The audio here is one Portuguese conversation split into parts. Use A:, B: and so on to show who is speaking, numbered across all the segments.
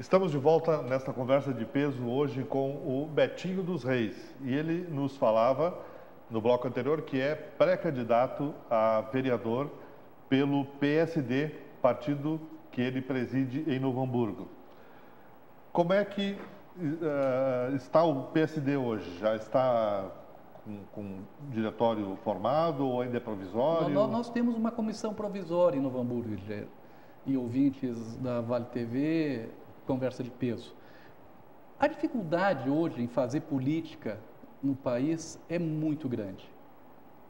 A: Estamos de volta nesta conversa de peso hoje com o Betinho dos Reis. E ele nos falava, no bloco anterior, que é pré-candidato a vereador pelo PSD, partido que ele preside em Novo Hamburgo. Como é que está o PSD hoje? Já está com diretório formado ou ainda é provisório?
B: Nós temos uma comissão provisória em Novo Hamburgo, e ouvintes da Vale TV, conversa de peso. A dificuldade hoje em fazer política no país é muito grande.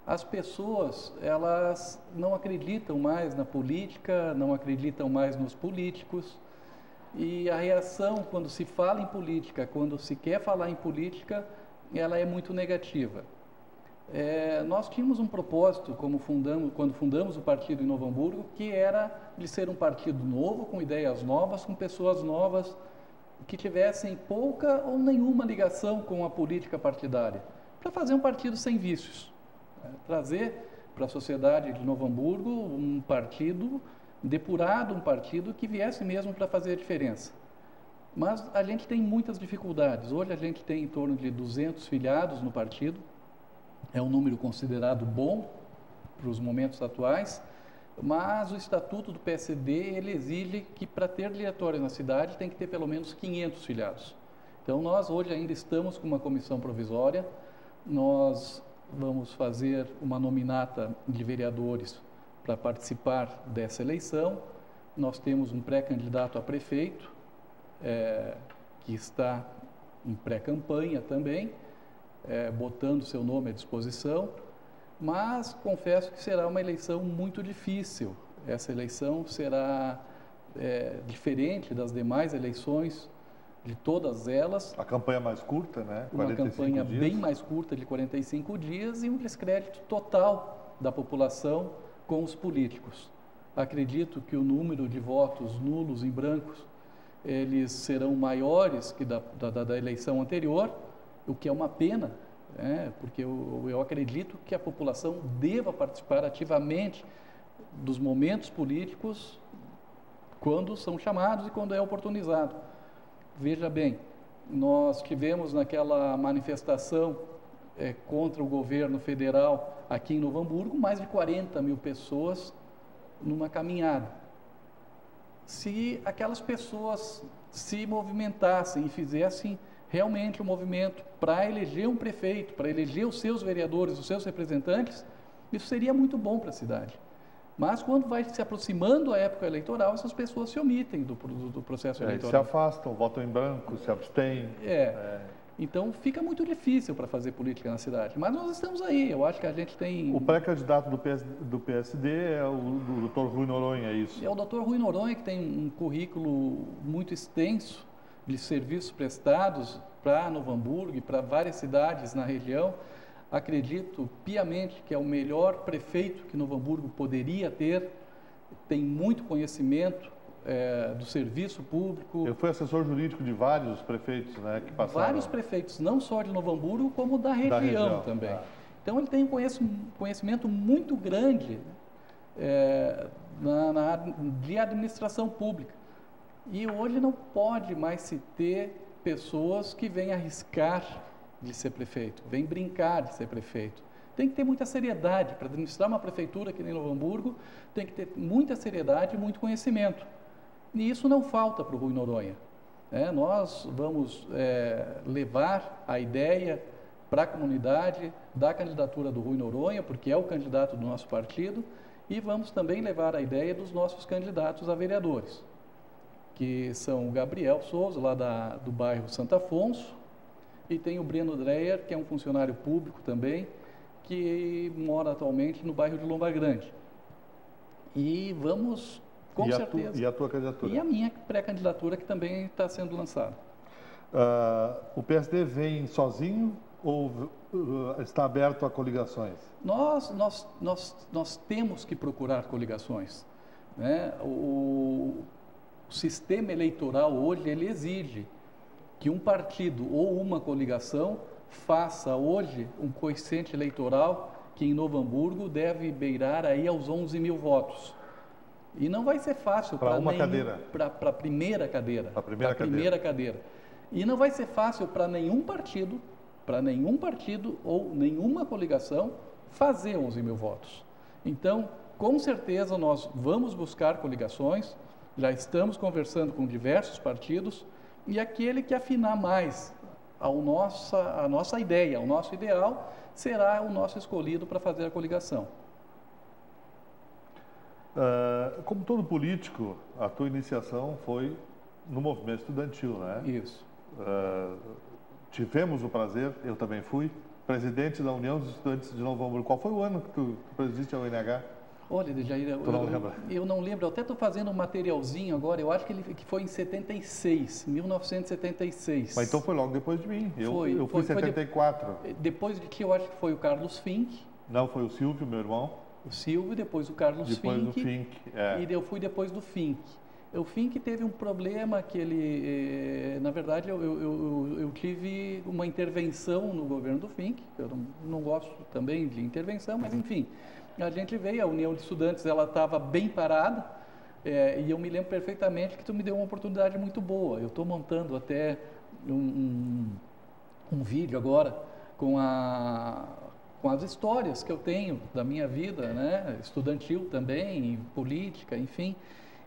B: As pessoas, elas não acreditam mais na política, não acreditam mais nos políticos, e a reação quando se fala em política, quando se quer falar em política, ela é muito negativa. Nós tínhamos um propósito quando fundamos o partido em Novo Hamburgo, que era de ser um partido novo, com ideias novas, com pessoas novas, que tivessem pouca ou nenhuma ligação com a política partidária, para fazer um partido sem vícios, trazer para a sociedade de Novo Hamburgo um partido depurado, um partido que viesse mesmo para fazer a diferença. Mas a gente tem muitas dificuldades. Hoje a gente tem em torno de 200 filiados no partido. É um número considerado bom para os momentos atuais, mas o estatuto do PSD ele exige que para ter diretório na cidade tem que ter pelo menos 500 filiados. Então nós hoje ainda estamos com uma comissão provisória, nós vamos fazer uma nominata de vereadores para participar dessa eleição. Nós temos um pré-candidato a prefeito, que está em pré-campanha também, botando seu nome à disposição, mas confesso que será uma eleição muito difícil. Essa eleição será diferente das demais eleições, de todas elas.
A: A campanha mais curta, né?
B: Uma campanha bem mais curta, de 45 dias, e um descrédito total da população com os políticos. Acredito que o número de votos nulos e brancos, eles serão maiores que da eleição anterior, o que é uma pena, porque eu acredito que a população deva participar ativamente dos momentos políticos quando são chamados e quando é oportunizado. Veja bem, nós tivemos naquela manifestação contra o governo federal aqui em Novo Hamburgo, mais de 40 mil pessoas numa caminhada. Se aquelas pessoas se movimentassem e fizessem realmente um movimento para eleger um prefeito, para eleger os seus vereadores, os seus representantes, isso seria muito bom para a cidade. Mas quando vai se aproximando a época eleitoral, essas pessoas se omitem do processo eleitoral.
A: Se afastam, votam em branco, se abstêm.
B: Então fica muito difícil para fazer política na cidade. Mas nós estamos aí, eu acho que a gente tem...
A: O pré-candidato do PSD é o Dr. Rui Noronha, é isso?
B: É o Dr. Rui Noronha, que tem um currículo muito extenso de serviços prestados para Novo Hamburgo e para várias cidades na região. Acredito piamente que é o melhor prefeito que Novo Hamburgo poderia ter, tem muito conhecimento do serviço público.
A: Eu fui assessor jurídico de vários prefeitos, né, que passaram.
B: Vários prefeitos, não só de Novo Hamburgo, como da região também. Então ele tem um conhecimento muito grande na área de administração pública. E hoje não pode mais se ter pessoas que vêm arriscar de ser prefeito, vêm brincar de ser prefeito. Tem que ter muita seriedade para administrar uma prefeitura aqui em Novo Hamburgo, tem que ter muita seriedade e muito conhecimento. E isso não falta para o Rui Noronha. Nós vamos levar a ideia para a comunidade da candidatura do Rui Noronha, porque é o candidato do nosso partido, e vamos também levar a ideia dos nossos candidatos a vereadores, que são o Gabriel Souza, lá do bairro Santo Afonso, e tem o Breno Dreyer, que é um funcionário público também, que mora atualmente no bairro de Lomba Grande. E vamos, com certeza...
A: E a tua candidatura?
B: E a minha pré-candidatura, que também está sendo lançada.
A: O PSD vem sozinho ou está aberto a coligações?
B: Nós temos que procurar coligações. O sistema eleitoral hoje, ele exige que um partido ou uma coligação faça hoje um coeficiente eleitoral que em Novo Hamburgo deve beirar aí aos 11 mil votos. E não vai ser fácil para
A: uma cadeira.
B: Para a primeira cadeira.
A: Para a primeira
B: cadeira. E não vai ser fácil para nenhum partido ou nenhuma coligação fazer 11 mil votos. Então, com certeza, nós vamos buscar coligações, já estamos conversando com diversos partidos, e aquele que afinar mais a nossa ideia, o nosso ideal, será o nosso escolhido para fazer a coligação.
A: Como todo político, a tua iniciação foi no movimento estudantil, né?
B: Isso.
A: Tivemos o prazer, eu também fui, presidente da União dos Estudantes de Novo Hamburgo. Qual foi o ano que tu presidiste a UNH?
B: Olha, Jair, eu não lembro, eu até estou fazendo um materialzinho agora, eu acho que foi em 1976.
A: Mas então foi logo depois de mim, eu fui em 74.
B: Depois de ti, eu acho que foi o Carlos Fink.
A: Não, foi o Silvio, meu irmão.
B: O Silvio, depois o Carlos Fink.
A: Depois do Fink,
B: E eu fui depois do Fink. O Fink teve um problema que ele, na verdade, eu tive uma intervenção no governo do Fink. Eu não gosto também de intervenção, mas enfim, a gente veio, a União de Estudantes, ela estava bem parada, e eu me lembro perfeitamente que tu me deu uma oportunidade muito boa. Eu estou montando até um vídeo agora com as histórias que eu tenho da minha vida, né, estudantil também, política, enfim.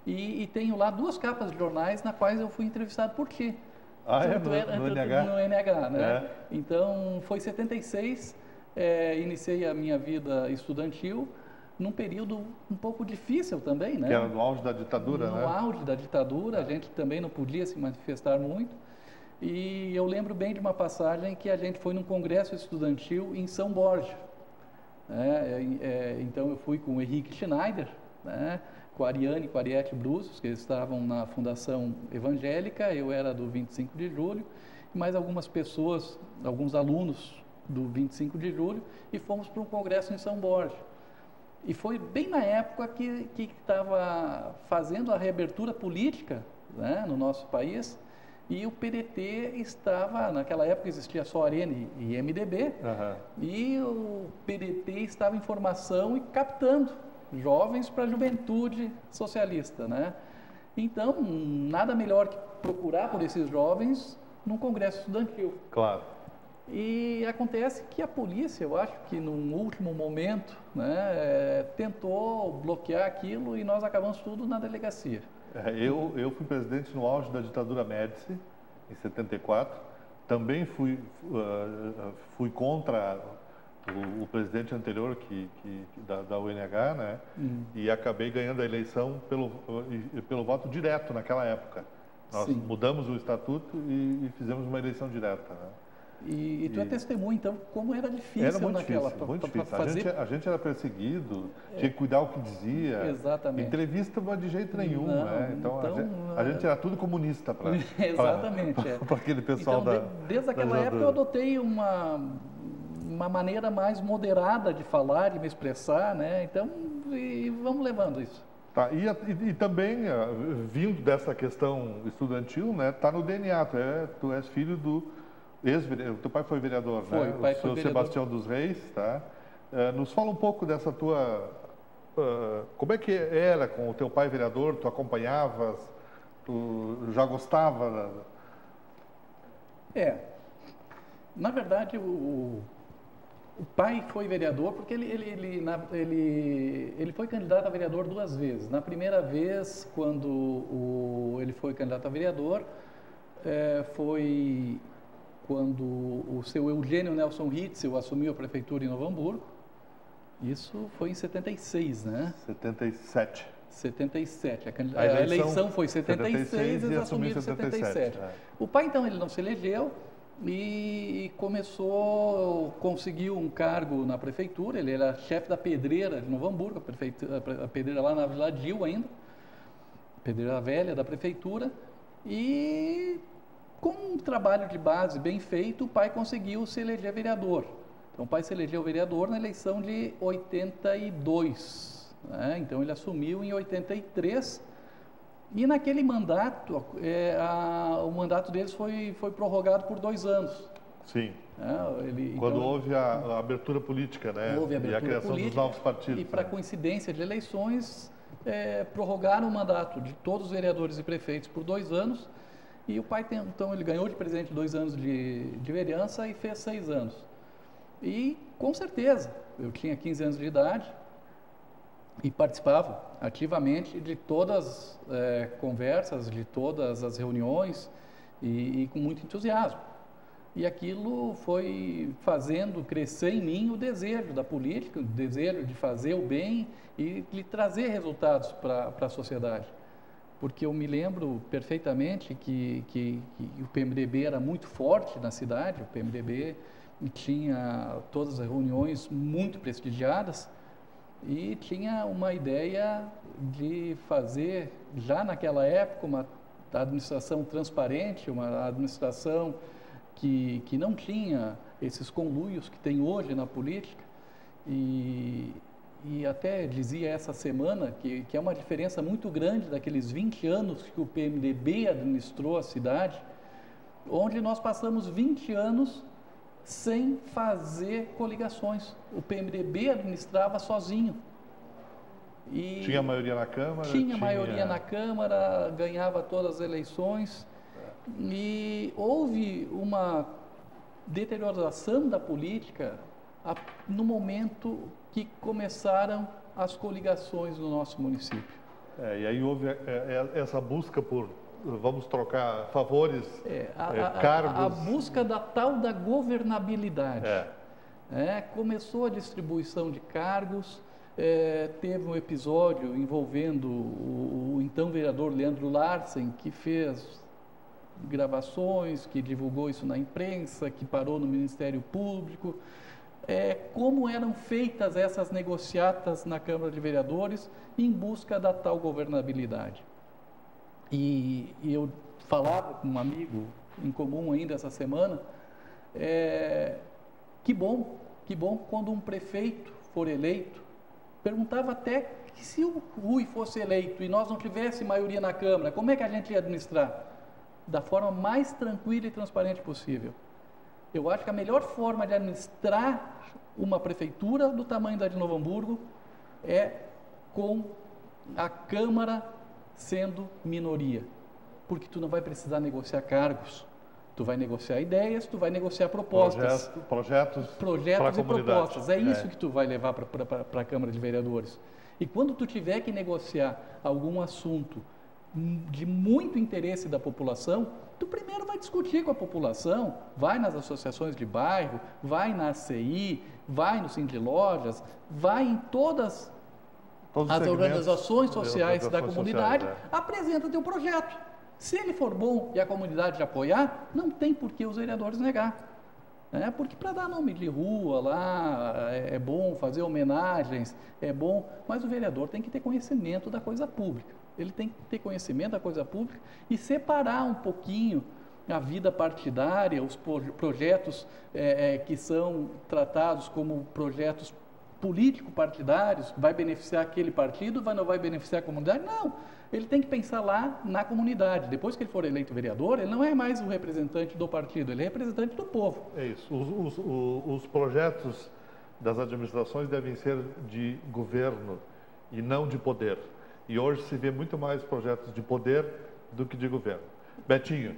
B: E tenho lá 2 capas de jornais na quais eu fui entrevistado por ti.
A: No NH?
B: No NH, né? Então, foi em 76, iniciei a minha vida estudantil, num período um pouco difícil também, né?
A: Que era no auge da ditadura, né?
B: No auge da ditadura, a gente também não podia se manifestar muito. E eu lembro bem de uma passagem que a gente foi num congresso estudantil em São Borja. Então, eu fui com o Henrique Schneider, né? Com a Ariane e com a Ariete Brusos, que eles estavam na Fundação Evangélica, eu era do 25 de julho, e mais algumas pessoas, alguns alunos do 25 de julho, e fomos para um congresso em São Borja. E foi bem na época que estava fazendo a reabertura política, né, no nosso país, e o PDT estava, naquela época existia só Arena e MDB, e o PDT estava em formação e captando jovens para a juventude socialista, né? Então, nada melhor que procurar por esses jovens num congresso estudantil.
A: Claro.
B: E acontece que a polícia, eu acho que num último momento, né, tentou bloquear aquilo e nós acabamos tudo na delegacia.
A: Eu fui presidente no auge da ditadura Médici, em 74. Também fui contra o presidente anterior da UNH, né? E acabei ganhando a eleição pelo voto direto naquela época. Nós mudamos o estatuto e fizemos uma eleição direta, né?
B: E tu é testemunha, então, como era difícil naquela
A: muito difícil.
B: fazer...
A: A gente era perseguido, tinha que cuidar o que dizia.
B: Exatamente.
A: Entrevista de jeito nenhum, né? Então a gente era tudo comunista para aquele pessoal
B: então, desde aquela época eu adotei uma maneira mais moderada de falar, de me expressar, né? Então, vamos levando isso.
A: Tá, e também, vindo dessa questão estudantil, né? Tá no DNA, tu és filho do teu pai foi vereador, né? O seu Sebastião dos Reis, tá? Nos fala um pouco dessa tua... como é que era com o teu pai vereador? Tu acompanhavas? Tu já gostava?
B: Na verdade, o pai foi vereador porque ele foi candidato a vereador 2 vezes. Na primeira vez, quando ele foi candidato a vereador, foi quando o seu Eugênio Nelson Ritzel assumiu a prefeitura em Novo Hamburgo. Isso foi em 76, né?
A: 77.
B: 77. A eleição foi em 76 e eles assumiram em 77. O pai, então, ele não se elegeu e conseguiu um cargo na prefeitura. Ele era chefe da pedreira de Novo Hamburgo, a pedreira lá na Vila Dil ainda, pedreira velha da prefeitura, e com um trabalho de base bem feito, o pai conseguiu se eleger vereador. Então, o pai se elegeu vereador na eleição de 82, né? Então, ele assumiu em 83, e naquele mandato, o mandato deles foi prorrogado por 2 anos.
A: Sim. Quando houve a abertura política, né?
B: Houve a abertura
A: e a criação
B: política,
A: dos novos partidos.
B: E para coincidência de eleições, prorrogaram o mandato de todos os vereadores e prefeitos por 2 anos, e o pai, então, ele ganhou de presente 2 anos de vereança e fez 6 anos. E, com certeza, eu tinha 15 anos de idade e participava ativamente de todas as conversas, de todas as reuniões e com muito entusiasmo. E aquilo foi fazendo crescer em mim o desejo da política, o desejo de fazer o bem e de trazer resultados para a sociedade. Porque eu me lembro perfeitamente que o PMDB era muito forte na cidade, o PMDB tinha todas as reuniões muito prestigiadas e tinha uma ideia de fazer, já naquela época, uma administração transparente, uma administração que não tinha esses conluios que tem hoje na política, e até dizia essa semana que é uma diferença muito grande daqueles 20 anos que o PMDB administrou a cidade, onde nós passamos 20 anos sem fazer coligações. O PMDB administrava sozinho. E
A: tinha maioria na Câmara?
B: Tinha maioria na Câmara, ganhava todas as eleições. E houve uma deterioração da política no momento que começaram as coligações no nosso município.
A: E aí houve essa busca por, vamos trocar favores, cargos.
B: A busca da tal da governabilidade. Começou a distribuição de cargos, teve um episódio envolvendo o então vereador Leandro Larsen, que fez gravações, que divulgou isso na imprensa, que parou no Ministério Público. Como eram feitas essas negociatas na Câmara de Vereadores em busca da tal governabilidade. E eu falava com um amigo em comum ainda essa semana, que bom quando um prefeito for eleito, perguntava até que se o Rui fosse eleito e nós não tivesse maioria na Câmara, como é que a gente ia administrar? Da forma mais tranquila e transparente possível. Eu acho que a melhor forma de administrar uma prefeitura do tamanho da de Novo Hamburgo é com a Câmara sendo minoria, porque tu não vai precisar negociar cargos, tu vai negociar ideias, tu vai negociar propostas.
A: Projetos
B: e propostas. É isso que tu vai levar para a Câmara de Vereadores. E quando tu tiver que negociar algum assunto de muito interesse da população, tu primeiro vai discutir com a população, vai nas associações de bairro, vai na ACI, vai no Sindilojas, vai em todas as organizações sociais da comunidade, apresenta o teu projeto. Se ele for bom e a comunidade apoiar, não tem por que os vereadores negar. Porque para dar nome de rua lá é bom, fazer homenagens é bom, mas o vereador tem que ter conhecimento da coisa pública. Ele tem que ter conhecimento da coisa pública e separar um pouquinho a vida partidária, os projetos que são tratados como projetos político-partidários, vai beneficiar aquele partido, não vai beneficiar a comunidade? Não, ele tem que pensar lá na comunidade. Depois que ele for eleito vereador, ele não é mais o representante do partido, ele é representante do povo.
A: É isso, os projetos das administrações devem ser de governo e não de poder. E hoje se vê muito mais projetos de poder do que de governo. Betinho,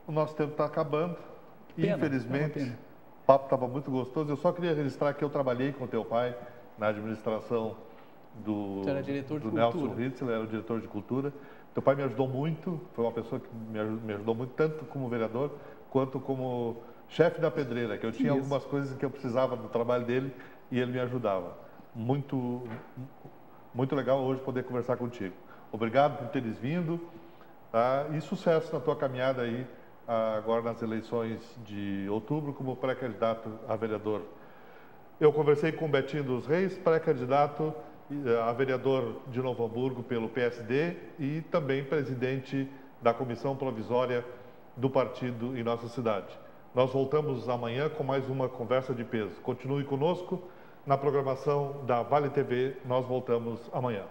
A: o nosso tempo está acabando. Infelizmente, o papo estava muito gostoso. Eu só queria registrar que eu trabalhei com teu pai na administração do Nelson Ritzel, era o diretor de cultura. Teu pai me ajudou muito, foi uma pessoa que me ajudou muito, tanto como vereador, quanto como chefe da pedreira, que eu tinha algumas coisas que eu precisava do trabalho dele e ele me ajudava. Muito legal hoje poder conversar contigo. Obrigado por teres vindo, tá? E sucesso na tua caminhada aí, agora nas eleições de outubro, como pré-candidato a vereador. Eu conversei com o Betinho dos Reis, pré-candidato a vereador de Novo Hamburgo pelo PSD e também presidente da comissão provisória do partido em nossa cidade. Nós voltamos amanhã com mais uma conversa de peso. Continue conosco na programação da Vale TV. Nós voltamos amanhã.